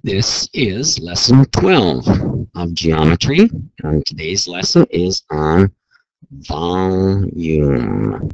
This is lesson 12 of geometry, and today's lesson is on volume.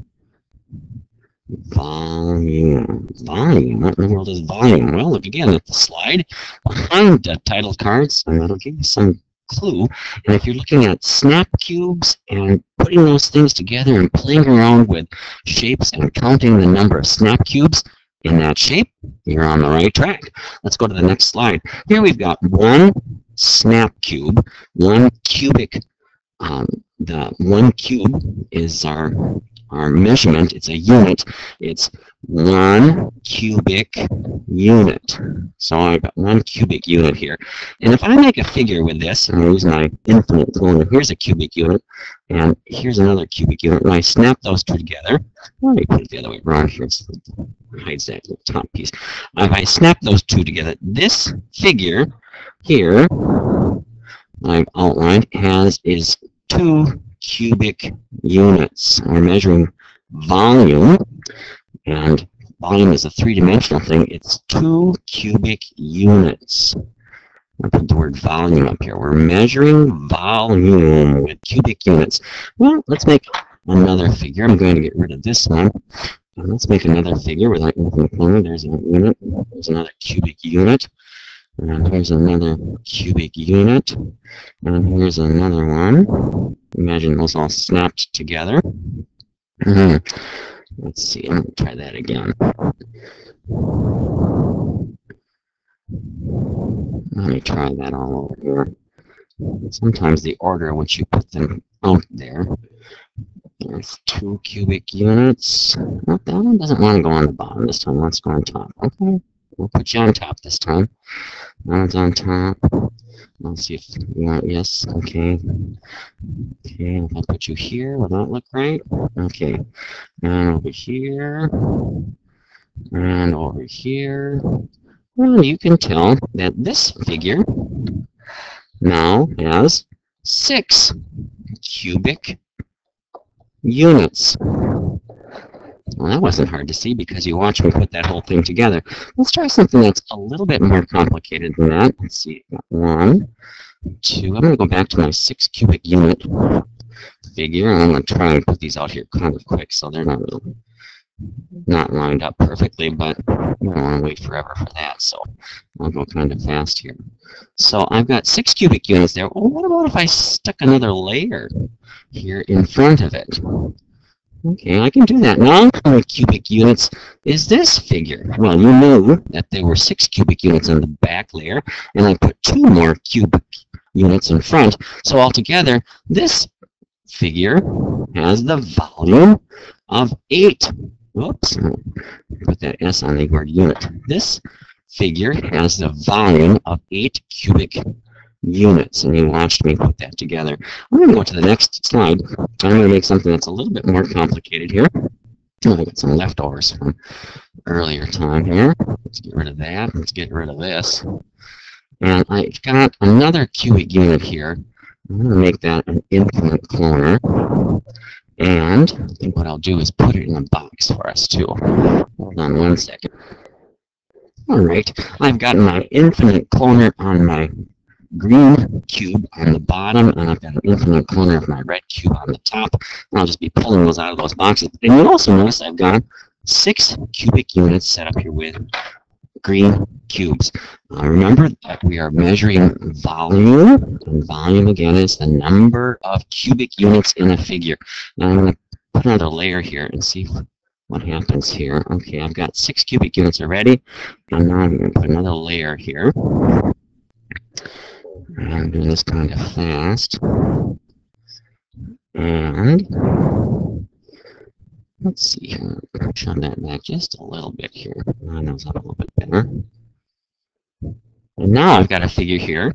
Volume. What in the world is volume? Well, look again at the slide behind the title cards, and that'll give you some clue. And if you're looking at snap cubes and putting those things together and playing around with shapes and counting the number of snap cubes in that shape, you're on the right track. Let's go to the next slide. Here we've got one snap cube, one cubic. The one cube is our measurement. It's a unit. It's 1 cubic unit. So I've got 1 cubic unit here. And if I make a figure with this, and I use my infinite clone, here's a cubic unit, and here's another cubic unit, and I snap those two together. Let me put it the other way around here so it hides that little top piece. If I snap those two together, this figure here I've outlined is 2 cubic units. We're measuring volume, and volume is a three-dimensional thing. It's 2 cubic units. I'll put the word volume up here. We're measuring volume with cubic units. Well, let's make another figure. I'm going to get rid of this one. And let's make another figure with our infinite corner. There's a unit. There's another cubic unit. And here's another cubic unit. And here's another one. Imagine those all snapped together. Let's see, I'm going to try that again. Let me try that all over here. Sometimes the order in which you put them out there. There's 2 cubic units. Well, that one doesn't want to go on the bottom this time. Let's go on top. Okay, we'll put you on top this time. That one's on top. Let's see if you want, yes, okay. Okay, if I put you here, will that look right? Okay, and over here, and over here. Well, you can tell that this figure now has 6 cubic units. Well, that wasn't hard to see because you watched me put that whole thing together. Let's try something that's a little bit more complicated than that. Let's see, 1, 2. I'm going to go back to my 6 cubic unit figure. I'm going to try and put these out here kind of quick so they're not lined up perfectly, but I don't want to wait forever for that, so I'll go kind of fast here. So I've got 6 cubic units there. Well, what about if I stuck another layer here in front of it? Okay, I can do that. Now, how many cubic units is this figure? Well, you knew that there were 6 cubic units on the back layer, and I put 2 more cubic units in front. So altogether, this figure has the volume of 8. Whoops, put that S on the word unit. This figure has the volume of 8 cubic units, and you watched me put that together. I'm going to go to the next slide. I'm going to make something that's a little bit more complicated here. Oh, I got some leftovers from earlier time here. Let's get rid of that. Let's get rid of this. And I've got another cubic unit here. I'm going to make that an infinite cloner. And I think what I'll do is put it in a box for us too. Hold on one second. All right, I've got my infinite cloner on my green cube on the bottom, and I've got an infinite cloner of my red cube on the top. And I'll just be pulling those out of those boxes. And you'll also notice I've got 6 cubic units set up here with green cubes. Remember that we are measuring volume, and volume again is the number of cubic units in a figure. Now I'm going to put another layer here and see what happens here. Okay, I've got 6 cubic units already, and now I'm going to put another layer here. I'm doing this kind of fast. And let's see here. Shove that back just a little bit here. Line those up a little bit better. And now I've got a figure here.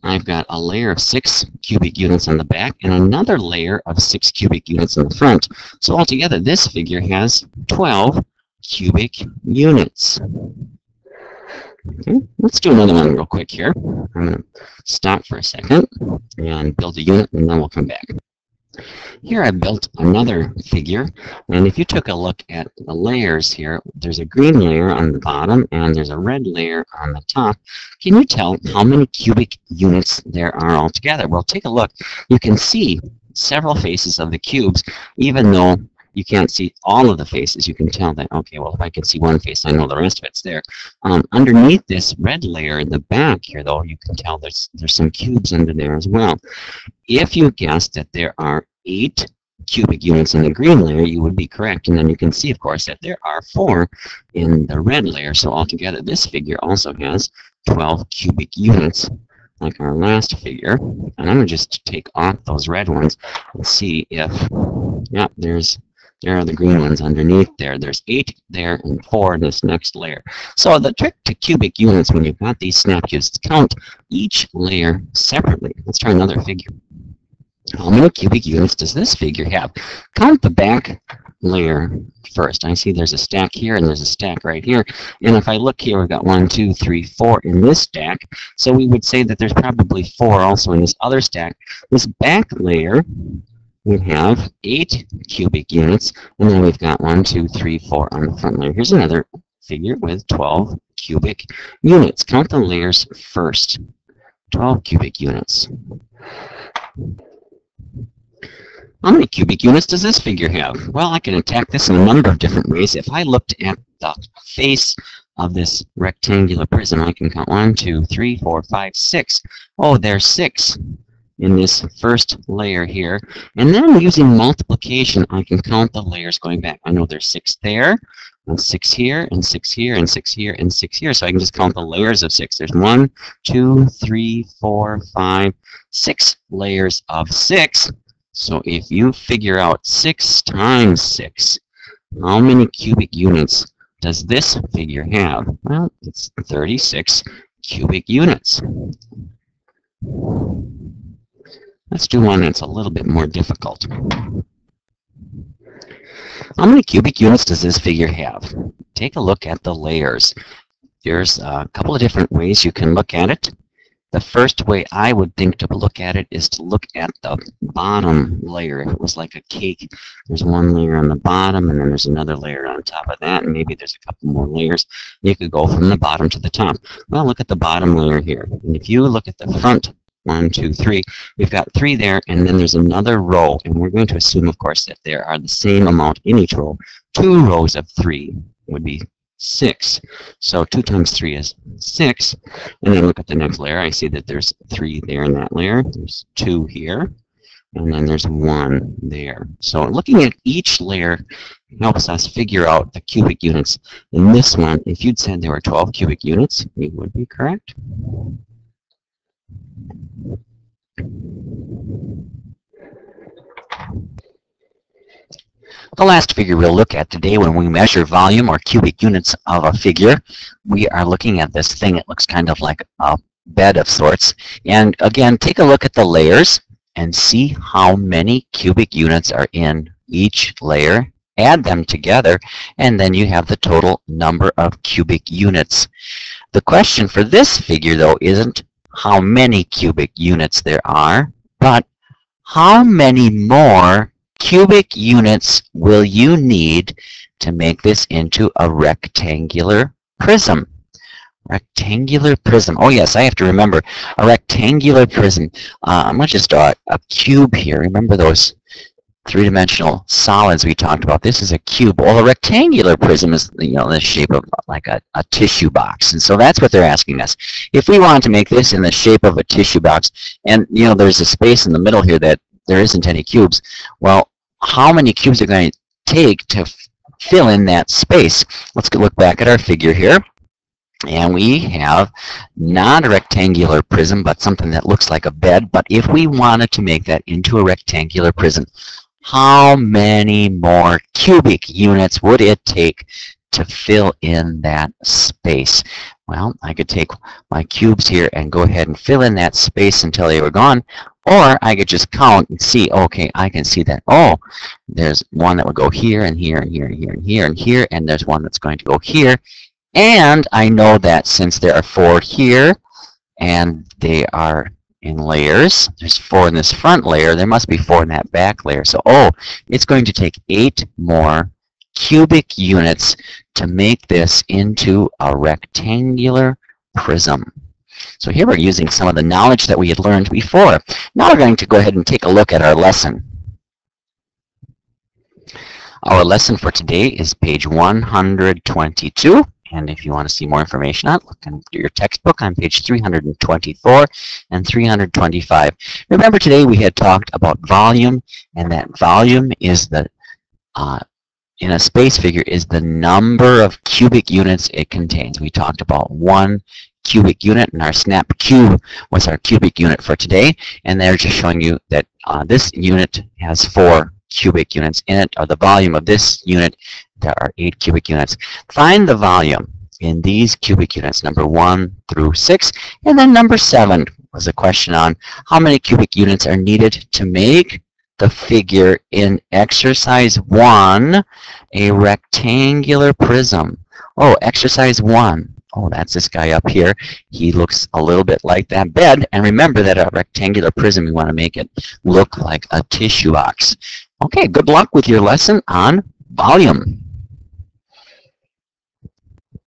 I've got a layer of 6 cubic units on the back and another layer of 6 cubic units in the front. So altogether, this figure has 12 cubic units. Okay, let's do another one real quick here. I'm going to stop for a second and build a unit, and then we'll come back. Here I built another figure, and if you took a look at the layers here, there's a green layer on the bottom and there's a red layer on the top. Can you tell how many cubic units there are altogether? Well, take a look. You can see several faces of the cubes, even though you can't see all of the faces. You can tell that, okay, well, if I can see one face, I know the rest of it's there. Underneath this red layer in the back here, though, you can tell there's some cubes under there as well. If you guessed that there are 8 cubic units in the green layer, you would be correct. And then you can see, of course, that there are 4 in the red layer. So altogether, this figure also has 12 cubic units, like our last figure. And I'm going to just take off those red ones and see if, yeah, there are the green ones underneath there. There's 8 there and 4 in this next layer. So the trick to cubic units when you've got these snap cubes is to count each layer separately. Let's try another figure. How many cubic units does this figure have? Count the back layer first. I see there's a stack here and there's a stack right here. And if I look here, we've got 1, 2, 3, 4 in this stack. So we would say that there's probably 4 also in this other stack. This back layer would have 8 cubic units, and then we've got 1, 2, 3, 4 on the front layer. Here's another figure with 12 cubic units. Count the layers first. 12 cubic units. How many cubic units does this figure have? Well, I can attack this in a number of different ways. If I looked at the face of this rectangular prism, I can count 1, 2, 3, 4, 5, 6. Oh, there's 6 in this first layer here. And then using multiplication, I can count the layers going back. I know there's 6 there, and 6 here, and 6 here, and 6 here, and 6 here. So I can just count the layers of 6. There's 1, 2, 3, 4, 5, 6 layers of 6. So if you figure out 6 times 6, how many cubic units does this figure have? Well, it's 36 cubic units. Let's do one that's a little bit more difficult. How many cubic units does this figure have? Take a look at the layers. There's a couple of different ways you can look at it. The first way I would think to look at it is to look at the bottom layer. If it was like a cake, there's one layer on the bottom, and then there's another layer on top of that, and maybe there's a couple more layers. You could go from the bottom to the top. Well, look at the bottom layer here. And if you look at the front, 1, 2, 3, we've got 3 there, and then there's another row, and we're going to assume, of course, that there are the same amount in each row. 2 rows of 3 would be 6. So 2 times 3 is 6. And then look at the next layer. I see that there's 3 there in that layer. There's 2 here. And then there's 1 there. So looking at each layer helps us figure out the cubic units. In this one, if you'd said there were 12 cubic units, you would be correct. The last figure we'll look at today, when we measure volume or cubic units of a figure, we are looking at this thing. It looks kind of like a bed of sorts. And again, take a look at the layers and see how many cubic units are in each layer. Add them together, and then you have the total number of cubic units. The question for this figure, though, isn't how many cubic units there are, but how many more cubic units will you need to make this into a rectangular prism? Rectangular prism. Oh yes, I have to remember a rectangular prism. I'm going to just draw a cube here. Remember those three-dimensional solids we talked about? This is a cube. Well, a rectangular prism is, the shape of like a tissue box, and so that's what they're asking us. If we want to make this in the shape of a tissue box, and there's a space in the middle here that there isn't any cubes, well, how many cubes are going to take to fill in that space? Let's look back at our figure here. And we have not a rectangular prism, but something that looks like a bed. But if we wanted to make that into a rectangular prism, how many more cubic units would it take to fill in that space? Well, I could take my cubes here and go ahead and fill in that space until they were gone. Or I could just count and see, okay, I can see that, oh, there's one that would go here and here and here and here and here and here, and there's one that's going to go here. And I know that since there are 4 here, and they are in layers. There's 4 in this front layer. There must be 4 in that back layer. So, oh, it's going to take 8 more cubic units to make this into a rectangular prism. So here we're using some of the knowledge that we had learned before. Now we're going to go ahead and take a look at our lesson. Our lesson for today is page 122. And if you want to see more information on it, look in your textbook on page 324 and 325. Remember, today we had talked about volume, and that volume is the, in a space figure, is the number of cubic units it contains. We talked about 1 cubic unit, and our snap cube was our cubic unit for today. And they're just showing you that this unit has 4 cubic units in it, or the volume of this unit, there are 8 cubic units. Find the volume in these cubic units, number 1 through 6, and then number 7 was a question on how many cubic units are needed to make the figure in exercise 1 a rectangular prism. Oh, exercise 1. Oh, that's this guy up here. He looks a little bit like that bed. And remember that a rectangular prism, we want to make it look like a tissue box. Okay, good luck with your lesson on volume.